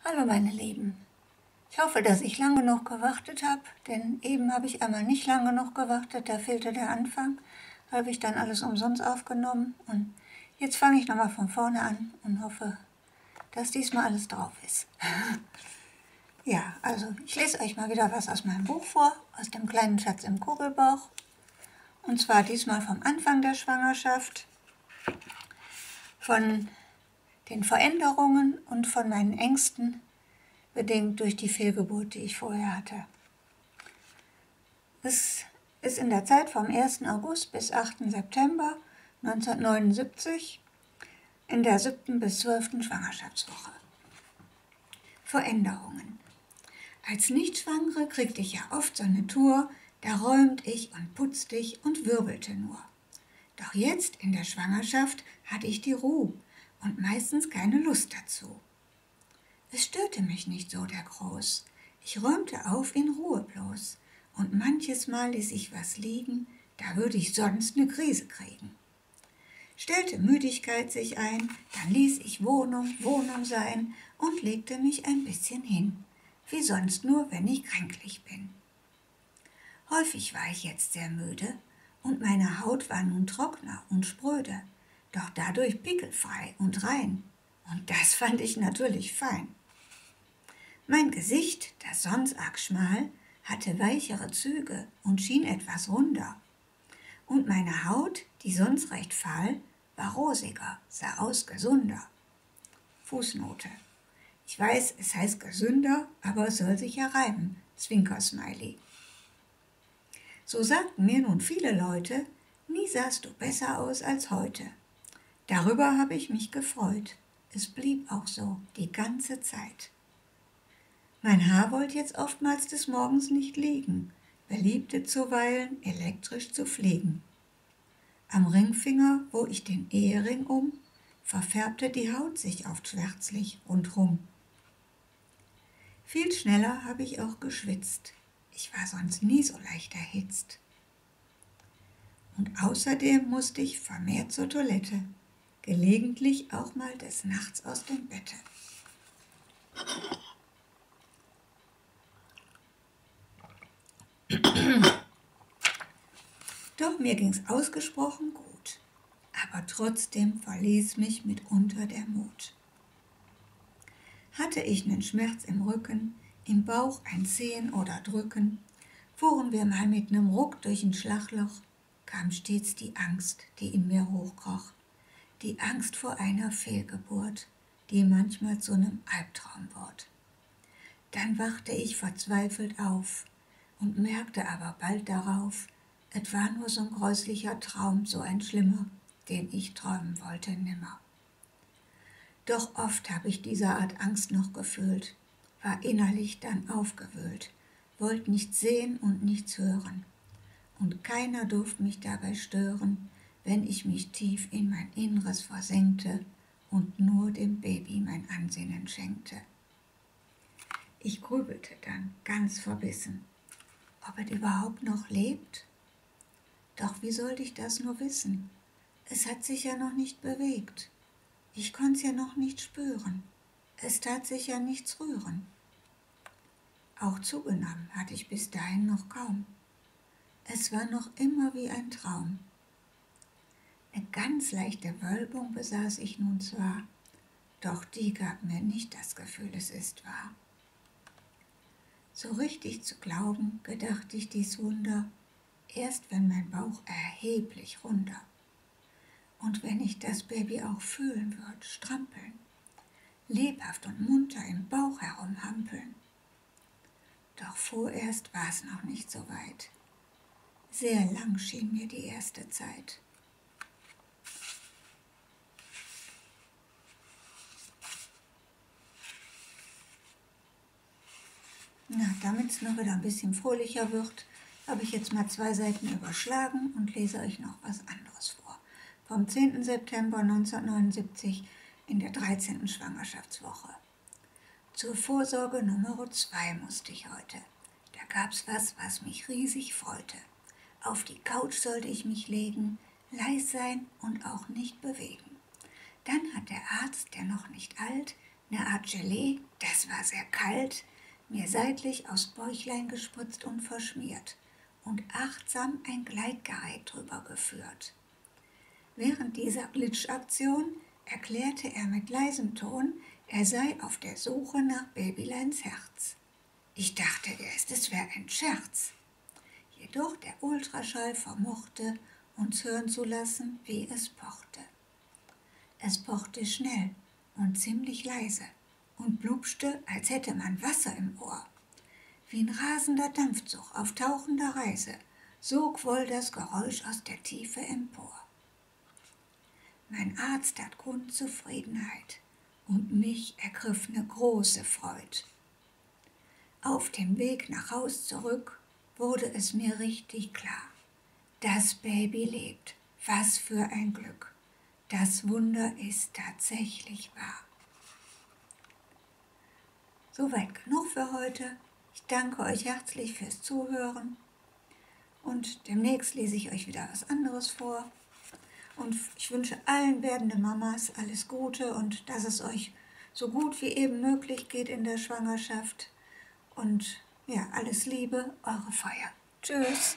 Hallo meine Lieben, ich hoffe, dass ich lang genug gewartet habe, denn eben habe ich einmal nicht lang genug gewartet, da fehlte der Anfang, habe ich dann alles umsonst aufgenommen und jetzt fange ich nochmal von vorne an und hoffe, dass diesmal alles drauf ist. Ja, also ich lese euch mal wieder was aus meinem Buch vor, aus dem kleinen Schatz im Kugelbauch, und zwar diesmal vom Anfang der Schwangerschaft, von den Veränderungen und von meinen Ängsten, bedingt durch die Fehlgeburt, die ich vorher hatte. Es ist in der Zeit vom 1. August bis 8. September 1979 in der 7. bis 12. Schwangerschaftswoche. Veränderungen. Als Nichtschwangere kriegte ich ja oft so eine Tour, da räumt ich und putzte ich und wirbelte nur. Doch jetzt in der Schwangerschaft hatte ich die Ruhe und meistens keine Lust dazu. Es störte mich nicht so der Groß. Ich räumte auf in Ruhe bloß. Und manches Mal ließ ich was liegen, da würde ich sonst eine Krise kriegen. Stellte Müdigkeit sich ein, dann ließ ich Wohnung sein und legte mich ein bisschen hin, wie sonst nur, wenn ich kränklich bin. Häufig war ich jetzt sehr müde und meine Haut war nun trockener und spröde, doch dadurch pickelfrei und rein. Und das fand ich natürlich fein. Mein Gesicht, das sonst arg schmal, hatte weichere Züge und schien etwas runder. Und meine Haut, die sonst recht fahl, war rosiger, sah aus gesunder. Fußnote. Ich weiß, es heißt gesünder, aber es soll sich ja reimen. Zwinker-Smiley. So sagten mir nun viele Leute, nie sahst du besser aus als heute. Darüber habe ich mich gefreut. Es blieb auch so die ganze Zeit. Mein Haar wollte jetzt oftmals des Morgens nicht liegen, beliebte zuweilen elektrisch zu fliegen. Am Ringfinger, wo ich den Ehering verfärbte die Haut sich oft schwärzlich rundrum. Viel schneller habe ich auch geschwitzt, ich war sonst nie so leicht erhitzt. Und außerdem musste ich vermehrt zur Toilette, gelegentlich auch mal des Nachts aus dem Bette. Doch mir ging's ausgesprochen gut, aber trotzdem verließ mich mitunter der Mut. Hatte ich nen Schmerz im Rücken, im Bauch ein Ziehen oder Drücken, fuhren wir mal mit nem Ruck durch ein Schlagloch, kam stets die Angst, die in mir hochkroch, die Angst vor einer Fehlgeburt, die manchmal zu nem Albtraum wird. Dann wachte ich verzweifelt auf und merkte aber bald darauf, es war nur so ein gräuslicher Traum, so ein schlimmer, den ich träumen wollte nimmer. Doch oft habe ich diese Art Angst noch gefühlt, war innerlich dann aufgewühlt, wollt nichts sehen und nichts hören. Und keiner durfte mich dabei stören, wenn ich mich tief in mein Inneres versenkte und nur dem Baby mein Ansinnen schenkte. Ich grübelte dann ganz verbissen, ob es überhaupt noch lebt? Doch wie sollte ich das nur wissen? Es hat sich ja noch nicht bewegt. Ich konnte es ja noch nicht spüren. Es tat sich ja nichts rühren. Auch zugenommen hatte ich bis dahin noch kaum. Es war noch immer wie ein Traum. Eine ganz leichte Wölbung besaß ich nun zwar, doch die gab mir nicht das Gefühl, es ist wahr. So richtig zu glauben, gedachte ich dies Wunder, erst wenn mein Bauch erheblich runder. Und wenn ich das Baby auch fühlen würd, strampeln, lebhaft und munter im Bauch herumhampeln. Doch vorerst war's noch nicht so weit. Sehr lang schien mir die erste Zeit. Na, damit es noch wieder ein bisschen fröhlicher wird, habe ich jetzt mal 2 Seiten überschlagen und lese euch noch was anderes vor. Vom 10. September 1979 in der 13. Schwangerschaftswoche. Zur Vorsorge Nummer 2 musste ich heute. Da gab's was mich riesig freute. Auf die Couch sollte ich mich legen, leis sein und auch nicht bewegen. Dann hat der Arzt, der noch nicht alt, eine Art Gelee, das war sehr kalt, mir seitlich aufs Bäuchlein gespritzt und verschmiert und achtsam ein Gleitgerät drüber geführt. Während dieser Glitschaktion erklärte er mit leisem Ton, er sei auf der Suche nach Babyleins Herz. Ich dachte erst, es wäre ein Scherz. Jedoch der Ultraschall vermochte, uns hören zu lassen, wie es pochte. Es pochte schnell und ziemlich leise und blubschte, als hätte man Wasser im Ohr. Wie ein rasender Dampfzug auf tauchender Reise, so quoll das Geräusch aus der Tiefe empor. Mein Arzt hat Grundzufriedenheit und mich ergriff ne große Freud. Auf dem Weg nach Haus zurück wurde es mir richtig klar. Das Baby lebt, was für ein Glück. Das Wunder ist tatsächlich wahr. Soweit genug für heute. Ich danke euch herzlich fürs Zuhören und demnächst lese ich euch wieder was anderes vor. Und ich wünsche allen werdenden Mamas alles Gute und dass es euch so gut wie eben möglich geht in der Schwangerschaft. Und ja, alles Liebe, eure Feier. Tschüss.